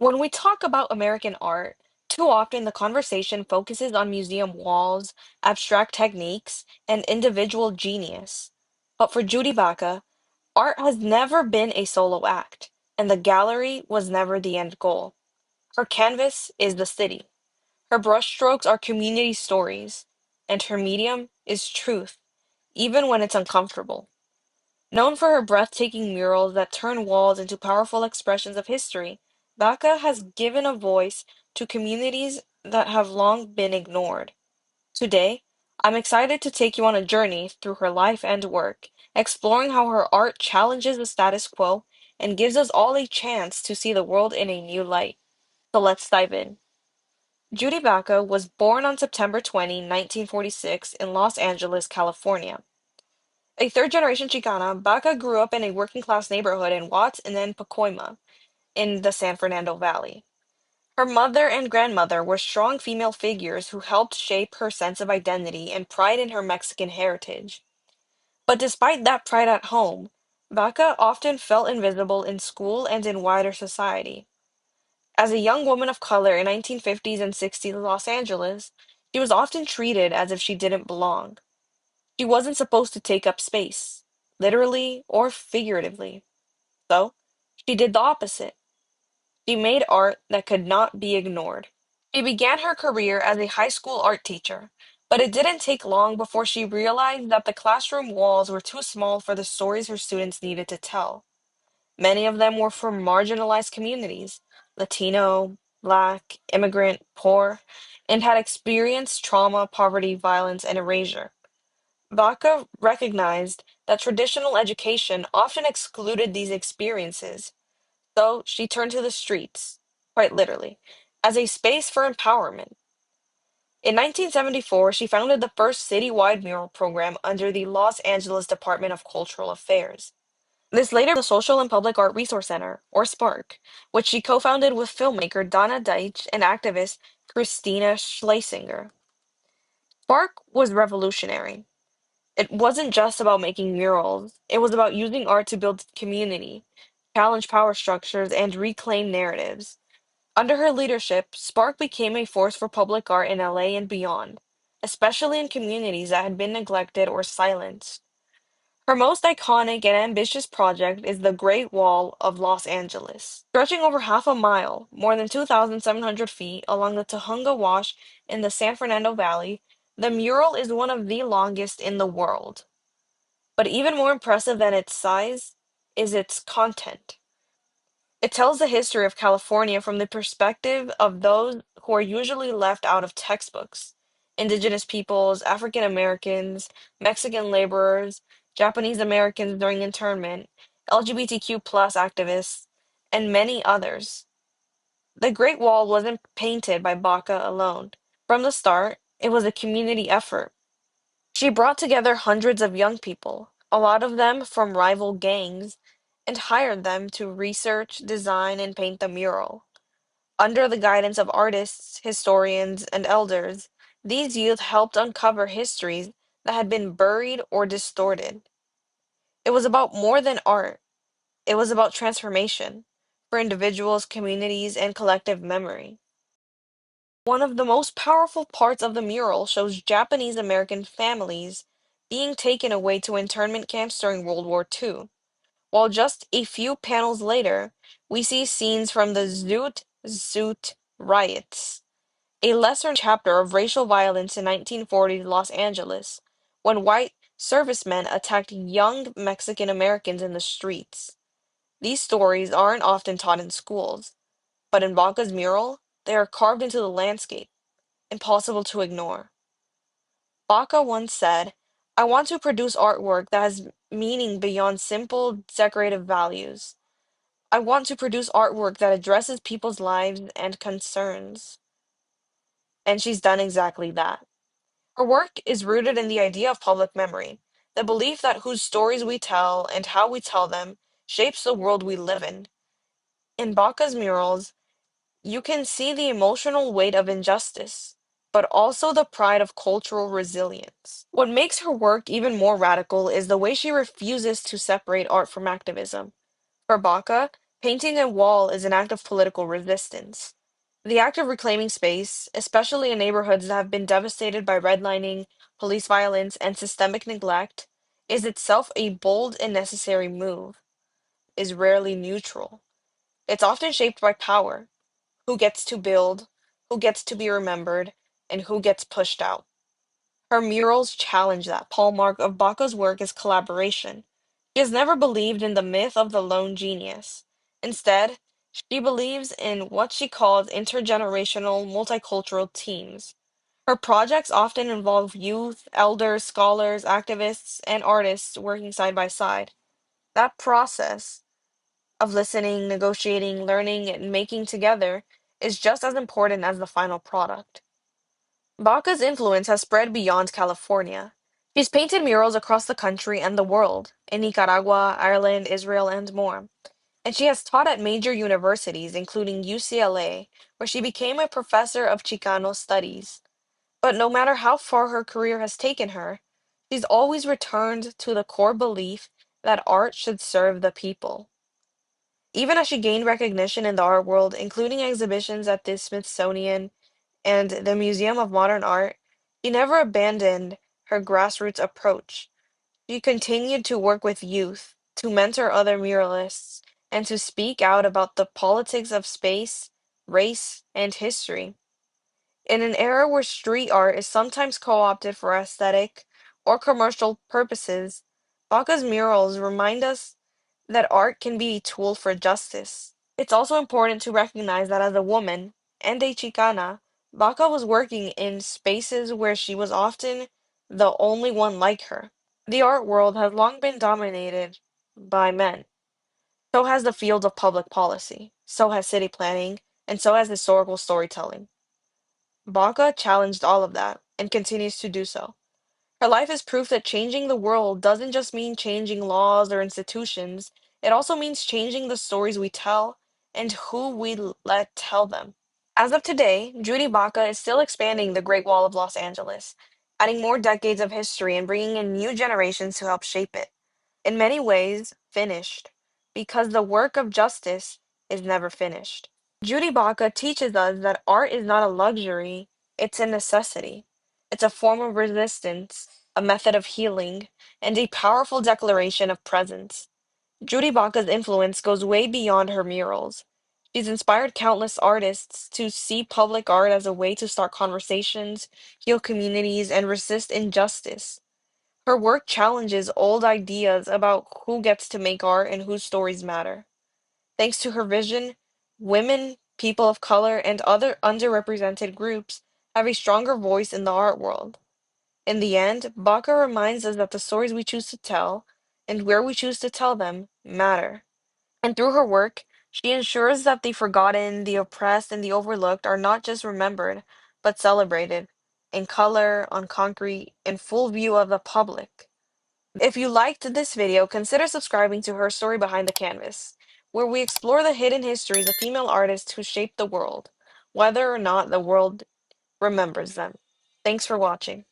When we talk about American art, too often the conversation focuses on museum walls, abstract techniques, and individual genius. But for Judy Baca, art has never been a solo act, and the gallery was never the end goal. Her canvas is the city. Her brushstrokes are community stories, and her medium is truth, even when it's uncomfortable. Known for her breathtaking murals that turn walls into powerful expressions of history, Baca has given a voice to communities that have long been ignored. Today, I'm excited to take you on a journey through her life and work, exploring how her art challenges the status quo and gives us all a chance to see the world in a new light. So let's dive in. Judy Baca was born on September 20, 1946, in Los Angeles, California. A third-generation Chicana, Baca grew up in a working-class neighborhood in Watts and then Pacoima, in the San Fernando Valley. Her mother and grandmother were strong female figures who helped shape her sense of identity and pride in her Mexican heritage. But despite that pride at home, Baca often felt invisible in school and in wider society. As a young woman of color in 1950s and 60s Los Angeles, she was often treated as if she didn't belong. She wasn't supposed to take up space, literally or figuratively. So, she did the opposite. She made art that could not be ignored. She began her career as a high school art teacher, but it didn't take long before she realized that the classroom walls were too small for the stories her students needed to tell. Many of them were from marginalized communities, Latino, Black, immigrant, poor, and had experienced trauma, poverty, violence, and erasure. Baca recognized that traditional education often excluded these experiences, so she turned to the streets, quite literally, as a space for empowerment. In 1974, she founded the first citywide mural program under the Los Angeles Department of Cultural Affairs. This later became the Social and Public Art Resource Center, or SPARC, which she co-founded with filmmaker Donna Deitch and activist Christina Schlesinger. SPARC was revolutionary. It wasn't just about making murals, it was about using art to build community, challenge power structures, and reclaim narratives. Under her leadership, Spark became a force for public art in LA and beyond, especially in communities that had been neglected or silenced. Her most iconic and ambitious project is the Great Wall of Los Angeles. Stretching over half a mile, more than 2,700 feet, along the Tujunga Wash in the San Fernando Valley, the mural is one of the longest in the world. But even more impressive than its size is its content. It tells the history of California from the perspective of those who are usually left out of textbooks: Indigenous peoples, African Americans, Mexican laborers, Japanese Americans during internment, LGBTQ plus activists, and many others. The Great Wall wasn't painted by Baca alone. From the start, it was a community effort. She brought together hundreds of young people, a lot of them from rival gangs, and hired them to research, design, and paint the mural. Under the guidance of artists, historians, and elders, these youth helped uncover histories that had been buried or distorted. It was about more than art, it was about transformation for individuals, communities, and collective memory. One of the most powerful parts of the mural shows Japanese American families being taken away to internment camps during World War II, while just a few panels later, we see scenes from the Zoot Suit riots, a lesser chapter of racial violence in 1940's Los Angeles, when white servicemen attacked young Mexican Americans in the streets. These stories aren't often taught in schools, but in Baca's mural, they are carved into the landscape, impossible to ignore. Baca once said, "I want to produce artwork that has meaning beyond simple decorative values. I want to produce artwork that addresses people's lives and concerns." And she's done exactly that. Her work is rooted in the idea of public memory, the belief that whose stories we tell and how we tell them shapes the world we live in. In Baca's murals, you can see the emotional weight of injustice, but also the pride of cultural resilience. What makes her work even more radical is the way she refuses to separate art from activism. For Baca, Painting a wall is an act of political resistance. The act of reclaiming space, especially in neighborhoods that have been devastated by redlining, police violence, and systemic neglect, is itself a bold and necessary move, is rarely neutral. It's often shaped by power, who gets to build, who gets to be remembered, and who gets pushed out. Her murals challenge that. Hallmark of Baca's work is collaboration. She has never believed in the myth of the lone genius. Instead, she believes in what she calls intergenerational, multicultural teams. Her projects often involve youth, elders, scholars, activists, and artists working side by side. That process of listening, negotiating, learning, and making together is just as important as the final product. Baca's influence has spread beyond California. She's painted murals across the country and the world, in Nicaragua, Ireland, Israel, and more. And she has taught at major universities, including UCLA, where she became a professor of Chicano studies. But no matter how far her career has taken her, she's always returned to the core belief that art should serve the people. Even as she gained recognition in the art world, including exhibitions at the Smithsonian and the Museum of Modern Art, she never abandoned her grassroots approach. She continued to work with youth, to mentor other muralists, and to speak out about the politics of space, race, and history. In an era where street art is sometimes co-opted for aesthetic or commercial purposes, Baca's murals remind us that art can be a tool for justice. It's also important to recognize that as a woman and a Chicana, Baca was working in spaces where she was often the only one like her. The art world has long been dominated by men. So has the field of public policy, so has city planning, and so has historical storytelling. Baca challenged all of that and continues to do so. Her life is proof that changing the world doesn't just mean changing laws or institutions, it also means changing the stories we tell and who we let tell them. As of today, Judy Baca is still expanding the Great Wall of Los Angeles, adding more decades of history and bringing in new generations to help shape it. In many ways, finished, because the work of justice is never finished. Judy Baca teaches us that art is not a luxury, it's a necessity. It's a form of resistance, a method of healing, and a powerful declaration of presence. Judy Baca's influence goes way beyond her murals. She's inspired countless artists to see public art as a way to start conversations, heal communities, and resist injustice. Her work challenges old ideas about who gets to make art and whose stories matter. Thanks to her vision, women, people of color, and other underrepresented groups have a stronger voice in the art world. In the end, Baca reminds us that the stories we choose to tell and where we choose to tell them matter. And through her work, she ensures that the forgotten, the oppressed, and the overlooked are not just remembered, but celebrated in color, on concrete, in full view of the public. If you liked this video, consider subscribing to Her Story Behind the Canvas, where we explore the hidden histories of female artists who shaped the world, whether or not the world remembers them. Thanks for watching.